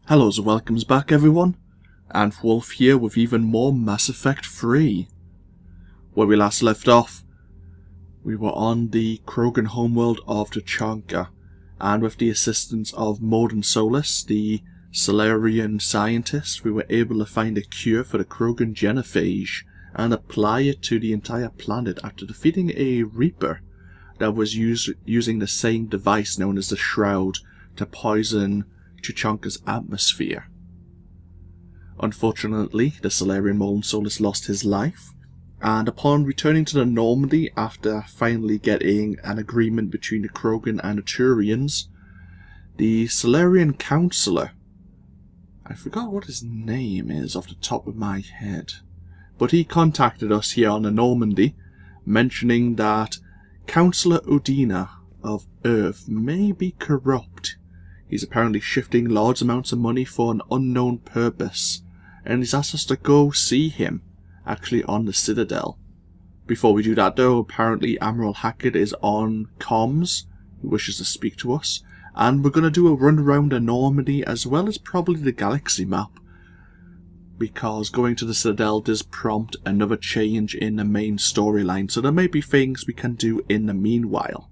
Hello and welcomes back everyone, AnthWolf here with even more Mass Effect 3. Where we last left off, we were on the Krogan homeworld of Tunchanka, and with the assistance of Modern Solus, the Solarian scientist, we were able to find a cure for the Krogan genophage and apply it to the entire planet after defeating a Reaper that was using the same device known as the Shroud to poison Tunchanka's atmosphere. Unfortunately, the Solarian Modern Solus lost his life, and upon returning to the Normandy after finally getting an agreement between the Krogan and the Turians, the Solarian Councillor, I forgot what his name is off the top of my head, but he contacted us here on the Normandy, mentioning that Councillor Udina of Earth may be corrupt. He's apparently shifting large amounts of money for an unknown purpose, and he's asked us to go see him, actually on the Citadel. Before we do that though, apparently Admiral Hackett is on comms, he wishes to speak to us, and we're going to do a run around the Normandy as well as probably the galaxy map, because going to the Citadel does prompt another change in the main storyline, so there may be things we can do in the meanwhile.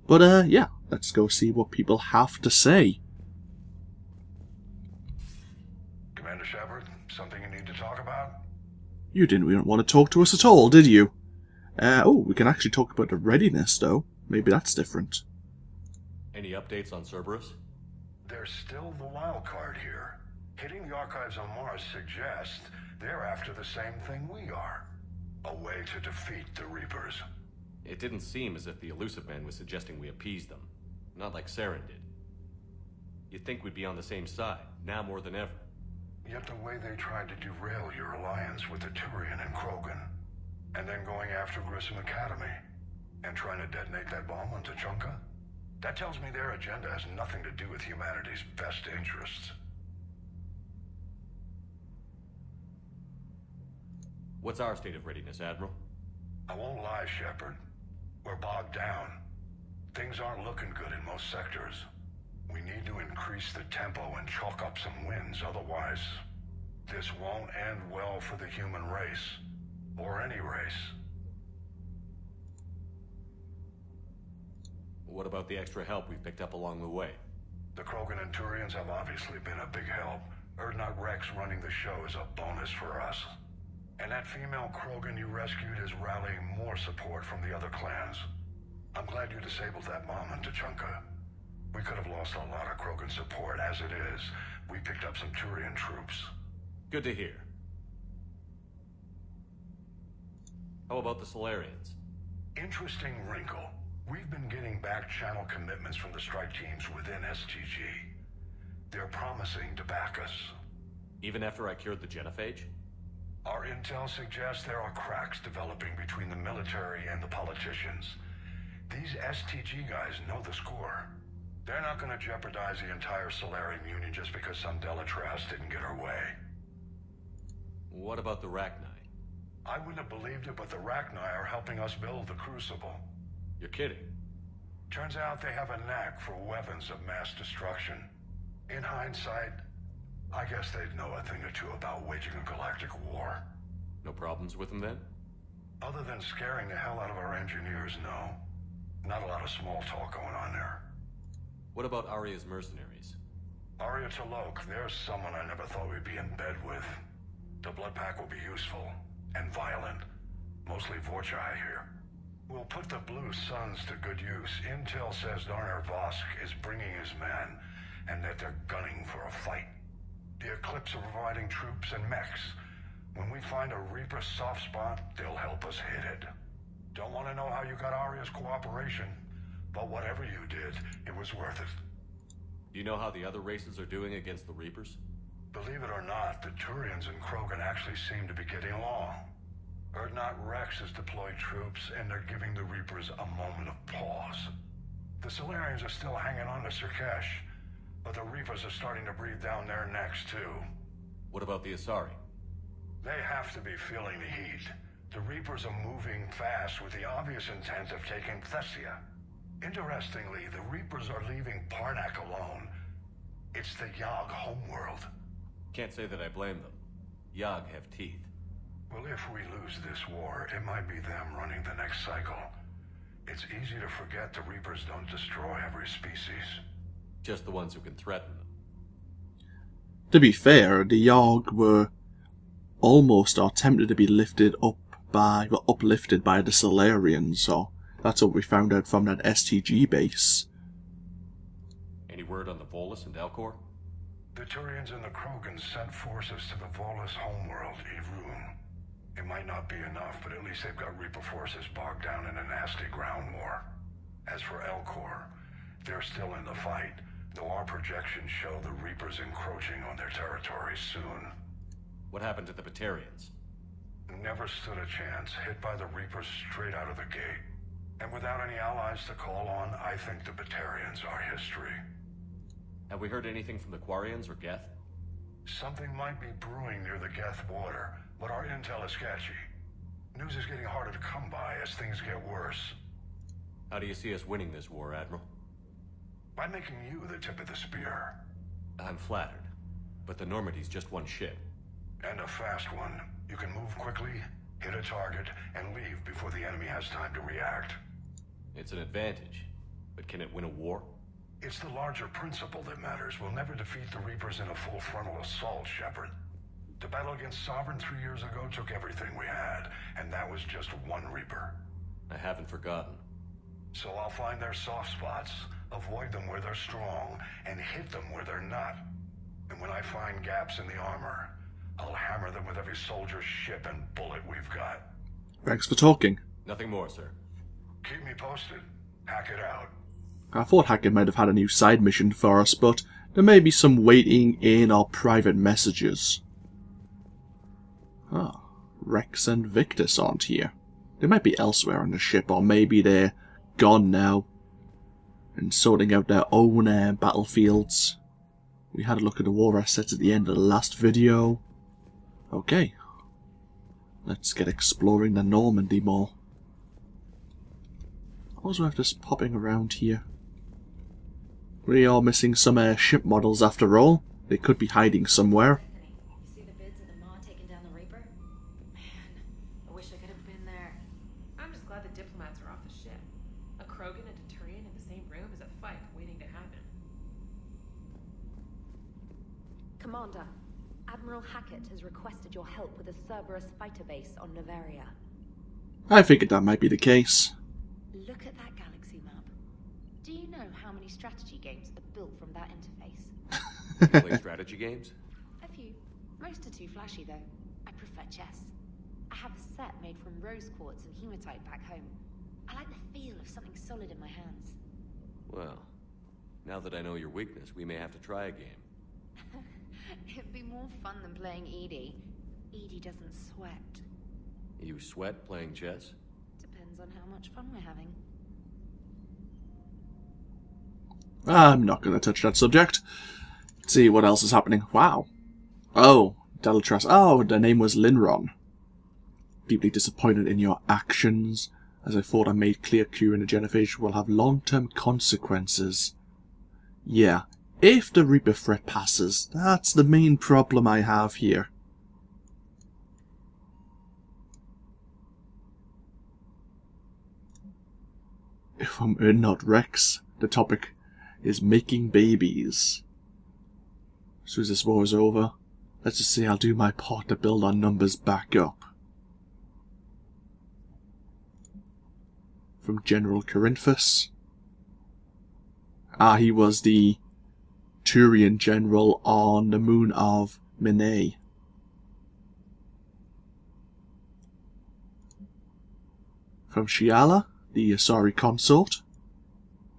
But yeah, let's go see what people have to say. Commander Shepard, something you need to talk about? You didn't want to talk to us at all, did you? Oh, we can actually talk about the readiness, though. Maybe that's different. Any updates on Cerberus? There's still the wild card here. Hitting the archives on Mars suggests they're after the same thing we are. A way to defeat the Reapers. It didn't seem as if the Elusive Man was suggesting we appease them. Not like Saren did. You'd think we'd be on the same side, now more than ever. Yet the way they tried to derail your alliance with the Turian and Krogan, and then going after Grissom Academy, and trying to detonate that bomb on Tunchanka, that tells me their agenda has nothing to do with humanity's best interests. What's our state of readiness, Admiral? I won't lie, Shepard. We're bogged down. Things aren't looking good in most sectors. We need to increase the tempo and chalk up some wins, otherwise this won't end well for the human race. Or any race. What about the extra help we've picked up along the way? The Krogan and Turians have obviously been a big help. Erdnot Rex running the show is a bonus for us. And that female Krogan you rescued is rallying more support from the other clans. I'm glad you disabled that bomb in Tunchanka. We could have lost a lot of Krogan support. As it is, we picked up some Turian troops. Good to hear. How about the Solarians? Interesting wrinkle. We've been getting back-channel commitments from the strike teams within STG. They're promising to back us. Even after I cured the genophage? Our intel suggests there are cracks developing between the military and the politicians. These STG guys know the score. They're not going to jeopardize the entire Solarian Union just because some Delatras didn't get her way. What about the Rachni? I wouldn't have believed it, but the Rachni are helping us build the Crucible. You're kidding. Turns out they have a knack for weapons of mass destruction. In hindsight, I guess they'd know a thing or two about waging a galactic war. No problems with them then? Other than scaring the hell out of our engineers, no. Not a lot of small talk going on there. What about Aria's mercenaries? Aria Talok, there's someone I never thought we'd be in bed with. The blood pack will be useful, and violent. Mostly Vorchai here. We'll put the Blue Suns to good use. Intel says Darner Vosk is bringing his men, and that they're gunning for a fight. The Eclipse are providing troops and mechs. When we find a Reaper soft spot, they'll help us hit it. Don't want to know how you got Aria's cooperation, but whatever you did, it was worth it. Do you know how the other races are doing against the Reapers? Believe it or not, the Turians and Krogan actually seem to be getting along. Erdnot Rex has deployed troops, and they're giving the Reapers a moment of pause. The Solarians are still hanging on to Sirkesh, but the Reapers are starting to breathe down their necks, too. What about the Asari? They have to be feeling the heat. The Reapers are moving fast with the obvious intent of taking Thessia. Interestingly, the Reapers are leaving Parnak alone. It's the Yogg homeworld. Can't say that I blame them. Yogg have teeth. Well, if we lose this war, it might be them running the next cycle. It's easy to forget the Reapers don't destroy every species. Just the ones who can threaten them. To be fair, the Yogg were almost or attempted to be uplifted by the Solarians, so that's what we found out from that STG base. Any word on the Volus and Elcor? The Turians and the Krogans sent forces to the Volus homeworld, Irun. It might not be enough, but at least they've got Reaper forces bogged down in a nasty ground war. As for Elcor, they're still in the fight, though our projections show the Reapers encroaching on their territory soon. What happened to the Batarians? Never stood a chance, hit by the Reapers straight out of the gate. And without any allies to call on, I think the Batarians are history. Have we heard anything from the Quarians or Geth? Something might be brewing near the Geth border, but our intel is sketchy. News is getting harder to come by as things get worse. How do you see us winning this war, Admiral? By making you the tip of the spear. I'm flattered, but the Normandy's just one ship. And a fast one. You can move quickly, hit a target, and leave before the enemy has time to react. It's an advantage, but can it win a war? It's the larger principle that matters. We'll never defeat the Reapers in a full frontal assault, Shepard. The battle against Sovereign 3 years ago took everything we had, and that was just one Reaper. I haven't forgotten. So I'll find their soft spots, avoid them where they're strong, and hit them where they're not. And when I find gaps in the armor, I'll hammer them with every soldier, ship, and bullet we've got. Thanks for talking. Nothing more, sir. Keep me posted. Hack it out. I thought Hackett might have had a new side mission for us, but there may be some waiting in our private messages. Ah, Rex and Victus aren't here. They might be elsewhere on the ship, or maybe they're gone now and sorting out their own battlefields. We had a look at the war assets at the end of the last video. Okay, let's get exploring the Normandy Mall. Also, have this popping around here. We are missing some ship models after all. They could be hiding somewhere. You see the bids of the Maw taking down the Reaper? Man, I wish I could have been there. I'm just glad the diplomats are off the ship. A Krogan and a Turian in the same room is a fight waiting to happen. Commander, Admiral Hackett has requested your help with a Cerberus fighter base on Novaria. I figured that might be the case. Look at that galaxy map. Do you know how many strategy games are built from that interface? You play strategy games? A few. Most are too flashy, though. I prefer chess. I have a set made from rose quartz and hematite back home. I like the feel of something solid in my hands. Well, now that I know your weakness, we may have to try a game. It'd be more fun than playing Edie. Edie doesn't sweat. You sweat playing chess? Depends on how much fun we're having. I'm not going to touch that subject. Let's see what else is happening. Wow. Oh, Delatras. Oh, their name was Linron. Deeply disappointed in your actions, as I thought I made clear Q and the Genophage will have long-term consequences. Yeah, if the Reaper threat passes, that's the main problem I have here. If I'm not Rex, the topic is making babies. As soon as this war is over, let's just say I'll do my part to build our numbers back up. From General Corinthus. He was the Turian general on the moon of Menae. From Shiala, the Asari consort.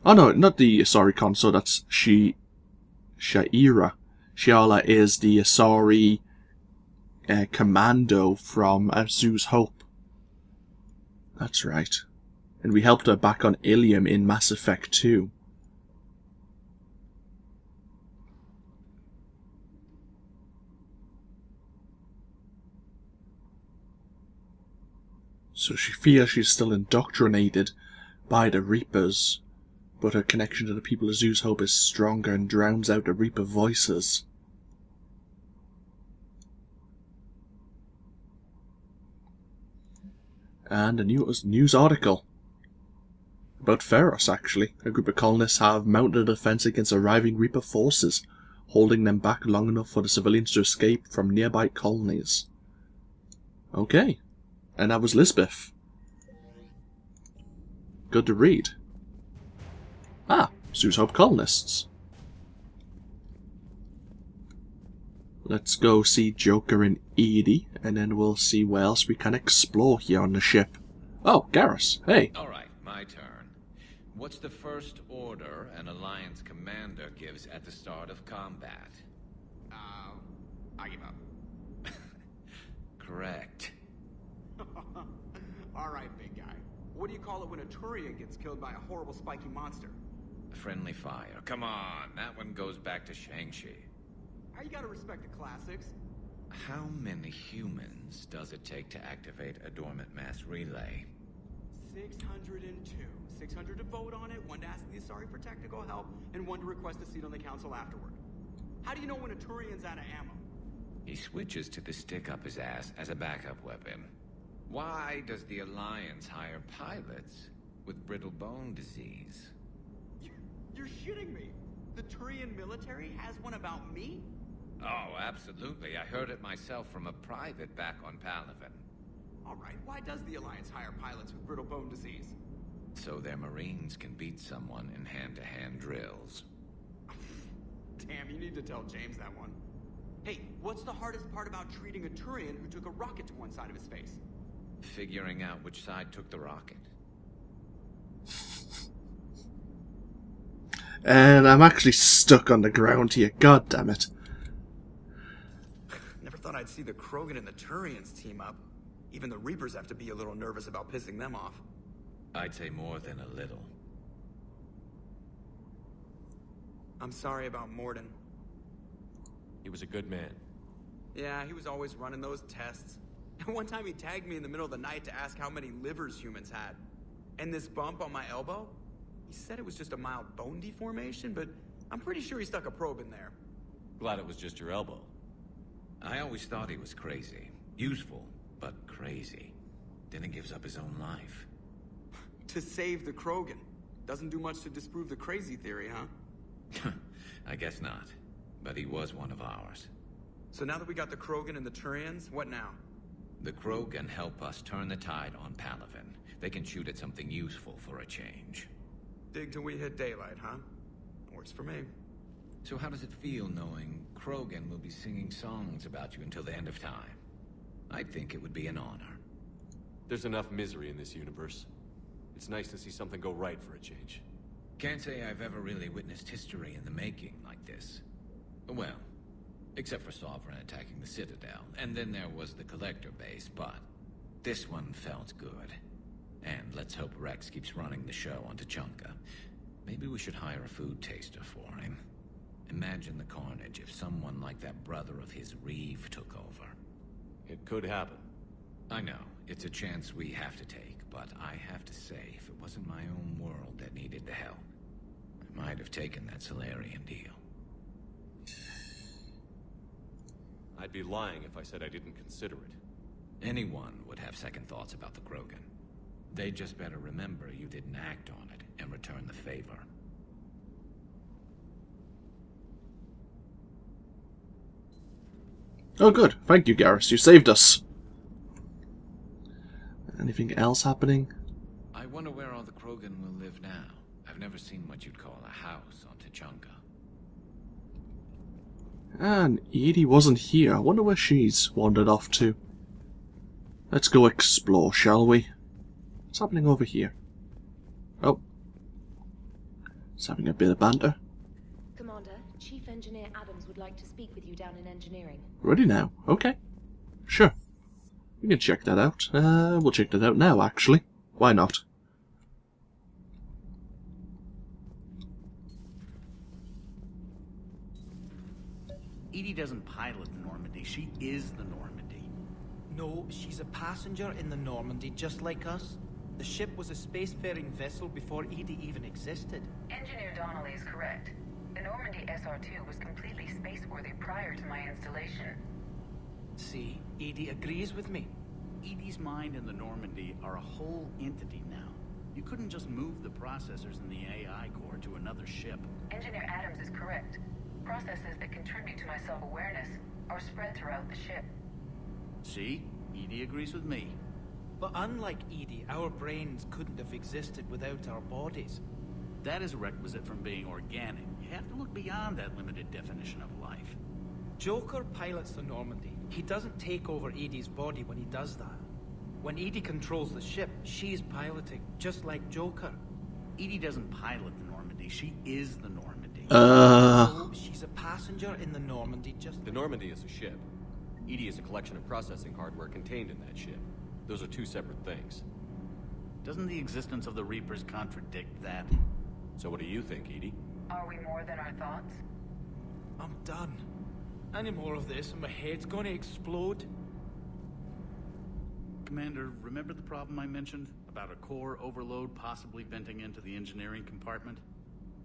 Oh no, not the Asari consort, that's Shaira. Shiala is the Asari commando from Zeus Hope. That's right. And we helped her back on Ilium in Mass Effect 2. So she fears she's still indoctrinated by the Reapers, but her connection to the people of Zeus Hope is stronger and drowns out the Reaper voices. And a news article about Pharos, actually. A group of colonists have mounted a defense against arriving Reaper forces, holding them back long enough for the civilians to escape from nearby colonies. Okay. And that was Lisbeth. Good to read. Ah, Zeus Hope colonists. Let's go see Joker and Edie, and then we'll see what else we can explore here on the ship. Oh, Garrus, hey. Alright, my turn. What's the first order an Alliance commander gives at the start of combat? I give up. Correct. Alright, big guy. What do you call it when a Turian gets killed by a horrible spiky monster? Friendly fire. Come on, that one goes back to Shang-Chi. How you gotta respect the classics? How many humans does it take to activate a dormant mass relay? 602. 600 to vote on it, 1 to ask the Asari for technical help, and 1 to request a seat on the council afterward. How do you know when a Turian's out of ammo? He switches to the stick up his ass as a backup weapon. Why does the Alliance hire pilots with brittle bone disease? You're shitting me. The Turian military has one about me? Oh, absolutely. I heard it myself from a private back on Palaven. Alright, why does the Alliance hire pilots with brittle bone disease? So their Marines can beat someone in hand-to-hand drills. Damn, you need to tell James that one. Hey, what's the hardest part about treating a Turian who took a rocket to one side of his face? Figuring out which side took the rocket. And I'm actually stuck on the ground here, god damn it. Never thought I'd see the Krogan and the Turians team up. Even the Reapers have to be a little nervous about pissing them off. I'd say more than a little. I'm sorry about Morden. He was a good man. Yeah, he was always running those tests. And one time he tagged me in the middle of the night to ask how many livers humans had. And this bump on my elbow? He said it was just a mild bone deformation, but I'm pretty sure he stuck a probe in there. Glad it was just your elbow. I always thought he was crazy. Useful, but crazy. Then he gives up his own life. To save the Krogan. Doesn't do much to disprove the crazy theory, huh? I guess not. But he was one of ours. So now that we got the Krogan and the Turians, what now? The Krogan help us turn the tide on Palaven. They can shoot at something useful for a change. Dig till we hit daylight, huh? Works for me. So how does it feel knowing Krogan will be singing songs about you until the end of time? I think it would be an honor. There's enough misery in this universe. It's nice to see something go right for a change. Can't say I've ever really witnessed history in the making like this. Well, except for Sovereign attacking the Citadel, and then there was the Collector base, but this one felt good. And let's hope Rex keeps running the show on Tunchanka. Maybe we should hire a food taster for him. Imagine the carnage if someone like that brother of his, Reeve, took over. It could happen. I know, it's a chance we have to take, but I have to say, if it wasn't my own world that needed the help, I might have taken that Solarian deal. I'd be lying if I said I didn't consider it. Anyone would have second thoughts about the Krogan. They just better remember you didn't act on it and return the favor. Oh good, thank you Garrus, you saved us. Anything else happening? I wonder where all the Krogan will live now. I've never seen what you'd call a house on Tunchanka. And Edie wasn't here. I wonder where she's wandered off to. Let's go explore, shall we? What's happening over here? Oh. It's having a bit of banter. Commander, Chief Engineer Adams would like to speak with you down in engineering. Ready now? Okay. Sure. We can check that out. We'll check that out now, actually. Why not? Edie doesn't pilot the Normandy, she is the Normandy. No, she's a passenger in the Normandy, just like us. The ship was a spacefaring vessel before EDI even existed. Engineer Donnelly is correct. The Normandy SR-2 was completely spaceworthy prior to my installation. See, EDI agrees with me. EDI's mind and the Normandy are a whole entity now. You couldn't just move the processors in the AI core to another ship. Engineer Adams is correct. Processes that contribute to my self-awareness are spread throughout the ship. See? EDI agrees with me. But unlike EDI, our brains couldn't have existed without our bodies. That is a requisite from being organic. You have to look beyond that limited definition of life. Joker pilots the Normandy. He doesn't take over EDI's body when he does that. When EDI controls the ship, she's piloting, just like Joker. EDI doesn't pilot the Normandy, she is the Normandy. Oh, she's a passenger in the Normandy, just... The Normandy is a ship. EDI is a collection of processing hardware contained in that ship. Those are two separate things. Doesn't the existence of the Reapers contradict that? So what do you think, EDI? Are we more than our thoughts? I'm done. Any more of this and my head's gonna explode. Commander, remember the problem I mentioned? About a core overload possibly venting into the engineering compartment?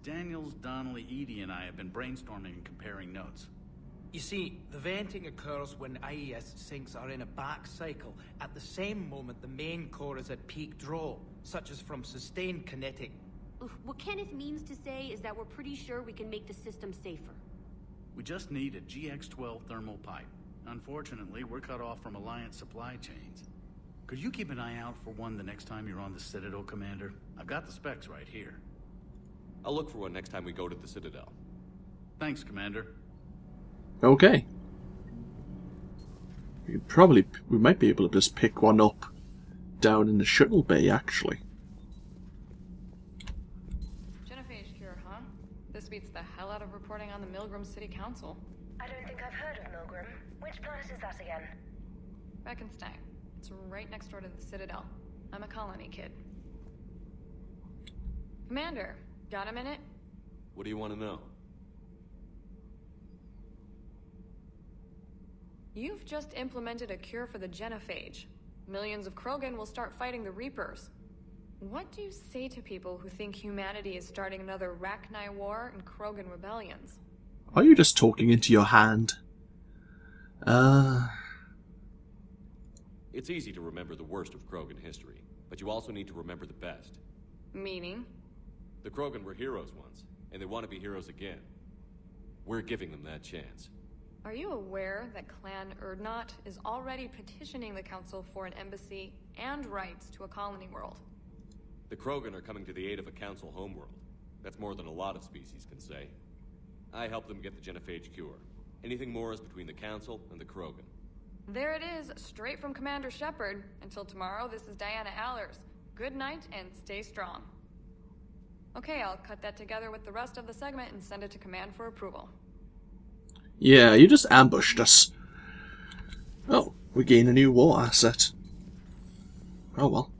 Daniels, Donnelly, EDI, and I have been brainstorming and comparing notes. You see, the venting occurs when IES sinks are in a back cycle. At the same moment, the main core is at peak draw, such as from sustained kinetic. What Kenneth means to say is that we're pretty sure we can make the system safer. We just need a GX-12 thermal pipe. Unfortunately, we're cut off from Alliance supply chains. Could you keep an eye out for one the next time you're on the Citadel, Commander? I've got the specs right here. I'll look for one next time we go to the Citadel. Thanks, Commander. Okay. We might be able to just pick one up down in the Shuttle Bay, actually. Genophage cure, huh? This beats the hell out of reporting on the Milgram City Council. I don't think I've heard of Milgram. Which planet is that again? Reckonsstein. It's right next door to the Citadel. I'm a colony kid. Commander, got a minute? What do you want to know? You've just implemented a cure for the genophage. Millions of Krogan will start fighting the Reapers. What do you say to people who think humanity is starting another Rachni war and Krogan rebellions? Are you just talking into your hand? It's easy to remember the worst of Krogan history, but you also need to remember the best. Meaning? The Krogan were heroes once, and they want to be heroes again. We're giving them that chance. Are you aware that Clan Urdnot is already petitioning the Council for an embassy and rights to a colony world? The Krogan are coming to the aid of a Council homeworld. That's more than a lot of species can say. I helped them get the genophage cure. Anything more is between the Council and the Krogan. There it is, straight from Commander Shepard. Until tomorrow, this is Diana Allers. Good night and stay strong. Okay, I'll cut that together with the rest of the segment and send it to Command for approval. Yeah, you just ambushed us. Oh, we gain a new war asset. Oh well.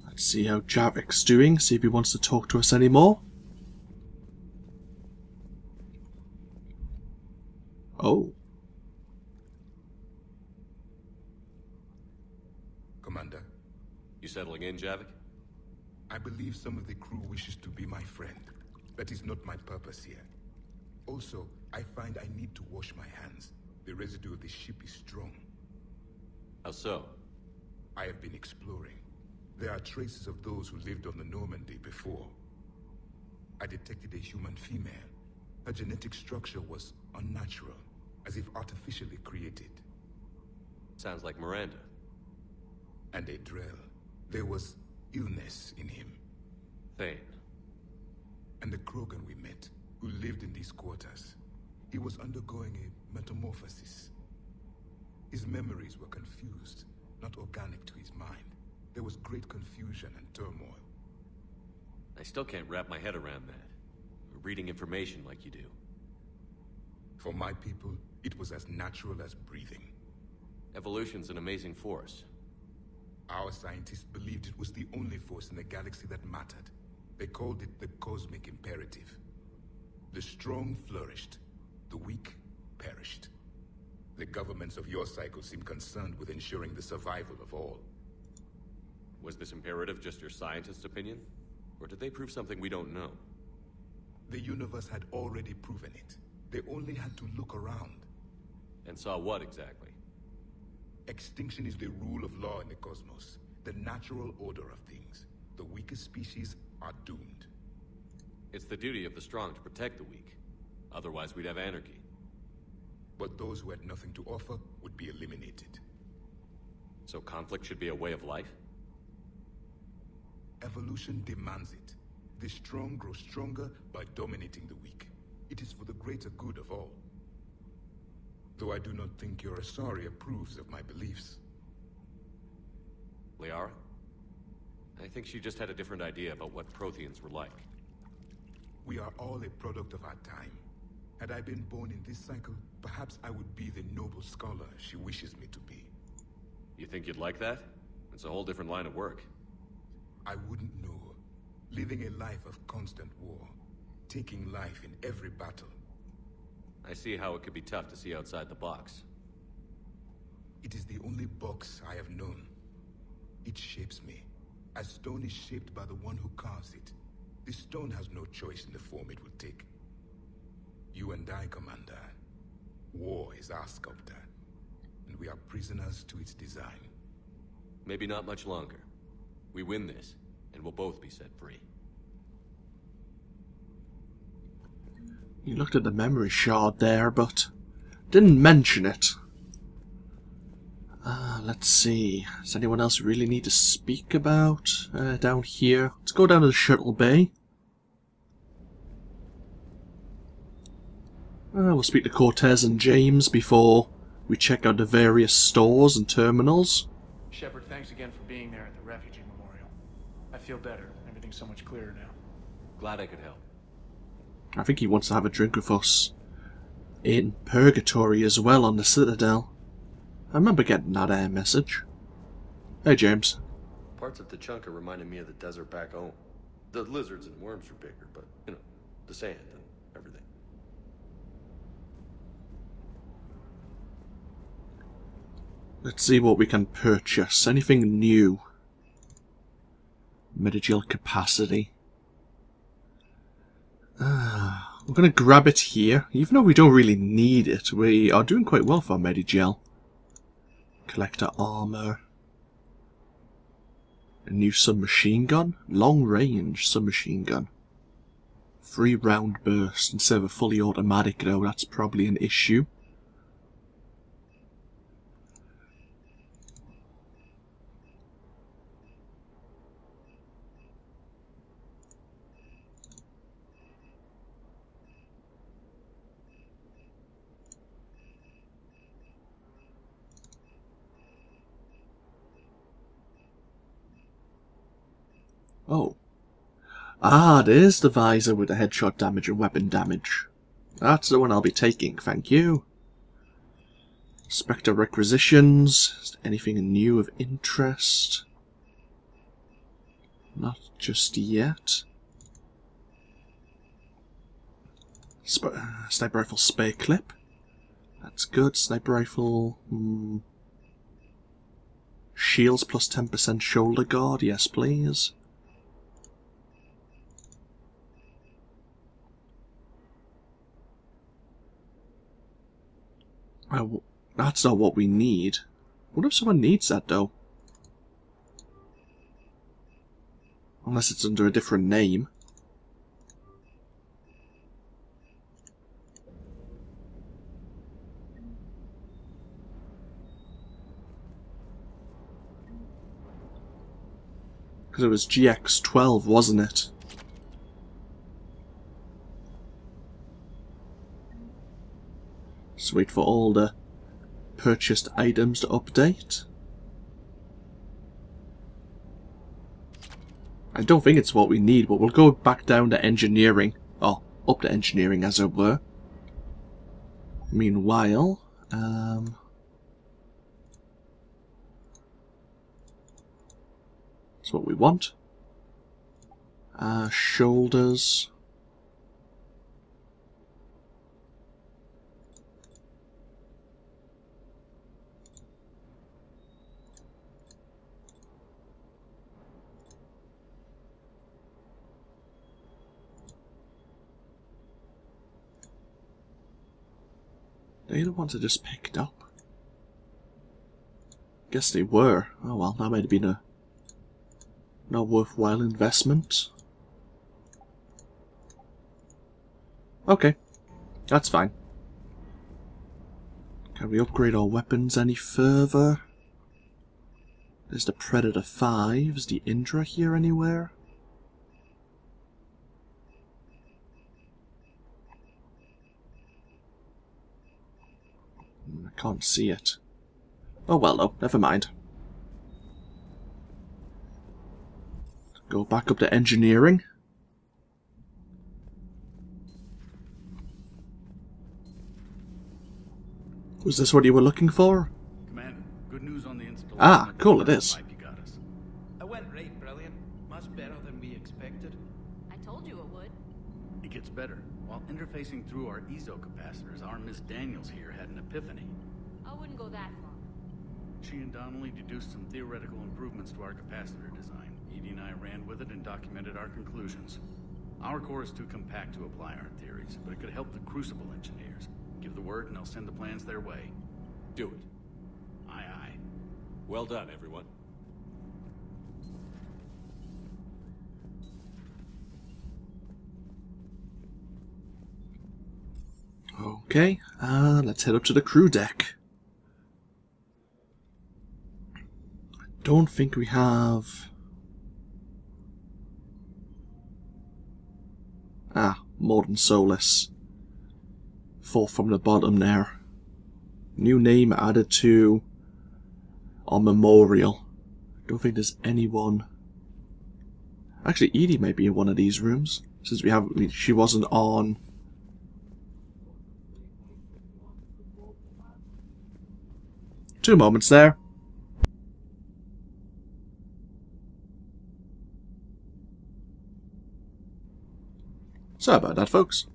Let's see how Javik's doing, see if he wants to talk to us anymore. Oh. Commander. You settling in, Javik? I believe some of the crew wishes to be my friend. That is not my purpose here. Also, I find I need to wash my hands. The residue of the ship is strong. How so? I have been exploring. There are traces of those who lived on the Normandy before. I detected a human female. Her genetic structure was unnatural, as if artificially created. Sounds like Miranda. And a Drell. There was illness in him. Thane. And the Krogan we met, who lived in these quarters. He was undergoing a metamorphosis. His memories were confused, not organic to his mind. There was great confusion and turmoil. I still can't wrap my head around that. Reading information like you do. For my people, it was as natural as breathing. Evolution's an amazing force. Our scientists believed it was the only force in the galaxy that mattered. They called it the cosmic imperative. The strong flourished, the weak perished. The governments of your cycle seem concerned with ensuring the survival of all. Was this imperative just your scientist's opinion? Or did they prove something we don't know? The universe had already proven it. They only had to look around. And saw what exactly? Extinction is the rule of law in the cosmos, the natural order of things. The weakest species are doomed. It's the duty of the strong to protect the weak. Otherwise, we'd have anarchy. But those who had nothing to offer would be eliminated. So conflict should be a way of life? Evolution demands it. The strong grow stronger by dominating the weak. It is for the greater good of all. Though I do not think your Asari approves of my beliefs. Liara? I think she just had a different idea about what Protheans were like. We are all a product of our time. Had I been born in this cycle, perhaps I would be the noble scholar she wishes me to be. You think you'd like that? It's a whole different line of work. I wouldn't know. Living a life of constant war. Taking life in every battle. I see how it could be tough to see outside the box. It is the only box I have known. It shapes me, as stone is shaped by the one who carves it. The stone has no choice in the form it will take. You and I, Commander. War is our sculptor, and we are prisoners to its design. Maybe not much longer. We win this, and we'll both be set free. You looked at the memory shard there, but didn't mention it. Let's see. Does anyone else really need to speak about? Down here. Let's go down to the Shuttle Bay. We'll speak to Cortez and James before we check out the various stores and terminals. Shepard, thanks again for being there at the Refugee Memorial. I feel better. Everything's so much clearer now. Glad I could help. I think he wants to have a drink with us in Purgatory as well on the Citadel. I remember getting that message. Hey, James. Parts of Tunchanka reminded me of the desert back home. The lizards and worms are bigger, but, you know, the sand and everything. Let's see what we can purchase. Anything new? Medical capacity. We're going to grab it here. Even though we don't really need it, we are doing quite well for our Medigel. Collector armor. A new submachine gun. Long range submachine gun. 3-round burst instead of a fully automatic though. That's probably an issue. Oh. There's the visor with the headshot damage and weapon damage. That's the one I'll be taking, thank you. Spectre requisitions. Anything new of interest? Not just yet. Sniper rifle spare clip. That's good. Sniper rifle. Shields plus 10% shoulder guard. Yes, please. That's not what we need. What if someone needs that, though? Unless it's under a different name. Because it was GX12, wasn't it? Just wait for all the purchased items to update. I don't think it's what we need, but we'll go back down to engineering. Oh, up to engineering as it were. Meanwhile, that's what we want. Shoulders. They're the ones I just picked up. Guess they were. Oh well, that might have been a not worthwhile investment. Okay, that's fine. Can we upgrade our weapons any further? There's the Predator 5. Is the Indra here anywhere? I can't see it. Oh well though, never mind. Go back up to engineering. Was this what you were looking for? Commander, good news on the installation. Ah, cool, it is. It went right brilliant. Much better than we expected. I told you it would. It gets better. While interfacing through our ESO capacitors, our Miss Daniels here had an epiphany. I wouldn't go that far. She and Donnelly deduced some theoretical improvements to our capacitor design. Edie and I ran with it and documented our conclusions. Our core is too compact to apply our theories, but it could help the Crucible engineers. Give the word and I'll send the plans their way. Do it. Aye, aye. Well done, everyone. Okay, let's head up to the crew deck. Don't think we have... Ah, Modern Solus. Fourth from the bottom there. New name added to our memorial. Don't think there's anyone... Actually, Edie may be in one of these rooms, since she wasn't on... Two moments there. Sorry about that, folks.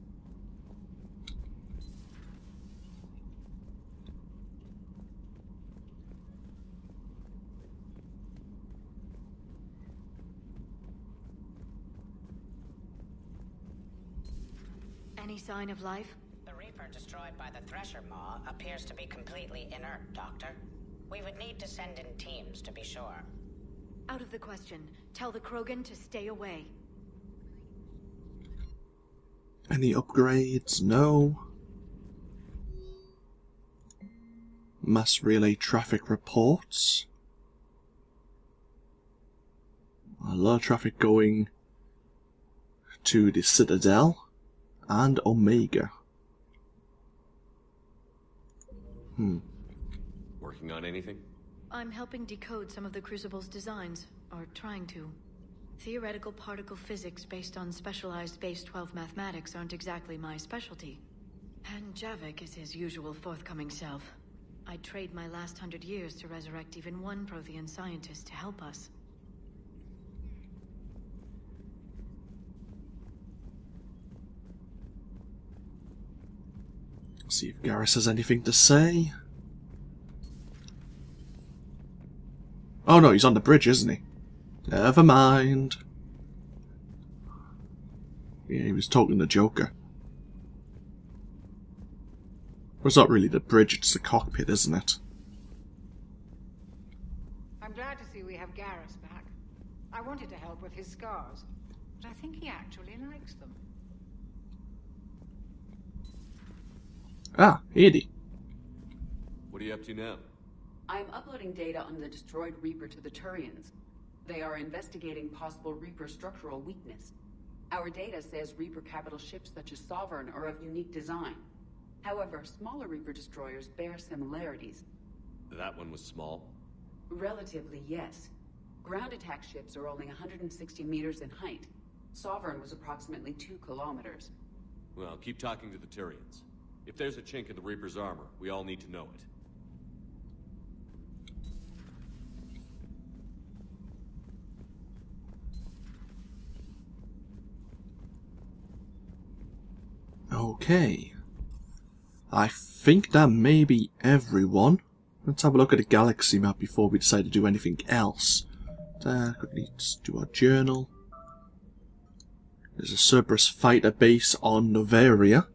Any sign of life? The Reaper destroyed by the Thresher Maw appears to be completely inert, Doctor. We would need to send in teams to be sure. Out of the question. Tell the Krogan to stay away. Any upgrades? No. Mass relay traffic reports. A lot of traffic going to the Citadel and Omega. Working on anything? I'm helping decode some of the Crucible's designs, or trying to. Theoretical particle physics based on specialized base 12 mathematics aren't exactly my specialty. And Javik is his usual forthcoming self. I'd trade my last 100 years to resurrect even one Prothean scientist to help us. See if Garrus has anything to say. Oh no, he's on the bridge, isn't he? Never mind. Yeah, he was talking to Joker. Well, it's not really the bridge, it's the cockpit, isn't it? I'm glad to see we have Garrus back. I wanted to help with his scars, but I think he actually likes them. Ah, Edie. What are you up to now? I'm uploading data on the destroyed Reaper to the Turians. They are investigating possible Reaper structural weakness. Our data says Reaper capital ships such as Sovereign are of unique design. However, smaller Reaper destroyers bear similarities. That one was small? Relatively, yes. Ground attack ships are only 160 meters in height. Sovereign was approximately 2 kilometers. Well, keep talking to the Turians. If there's a chink in the Reaper's armor, we all need to know it. Okay. I think that may be everyone. Let's have a look at the galaxy map before we decide to do anything else. Quickly do our journal. There's a Cerberus fighter base on Novaria.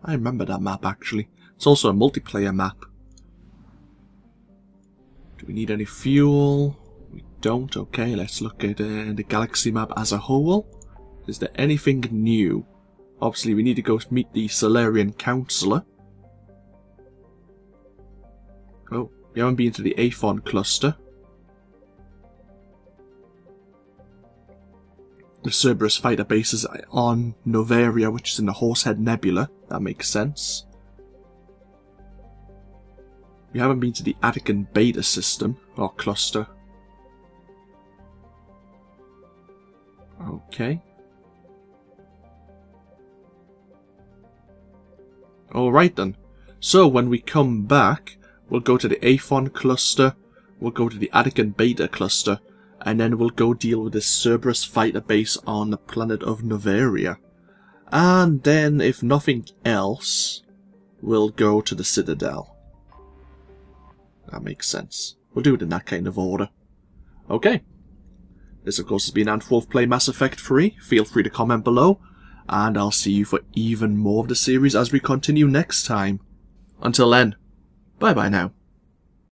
I remember that map, actually. It's also a multiplayer map. Do we need any fuel? We don't. Okay, let's look at the galaxy map as a whole. Is there anything new? Obviously, we need to go meet the Solarian Councillor. Oh, we haven't been to the Aphon cluster. The Cerberus fighter base is on Novaria, which is in the Horsehead Nebula. That makes sense. We haven't been to the Attican Beta system, or cluster. Okay. Alright then. So when we come back, we'll go to the Aphon cluster, we'll go to the Attican Beta cluster, and then we'll go deal with this Cerberus fighter base on the planet of Novaria. And then, if nothing else, we'll go to the Citadel. That makes sense. We'll do it in that kind of order. Okay. This, of course, has been AnthWolf Play Mass Effect 3. Feel free to comment below, and I'll see you for even more of the series as we continue next time. Until then, bye-bye now.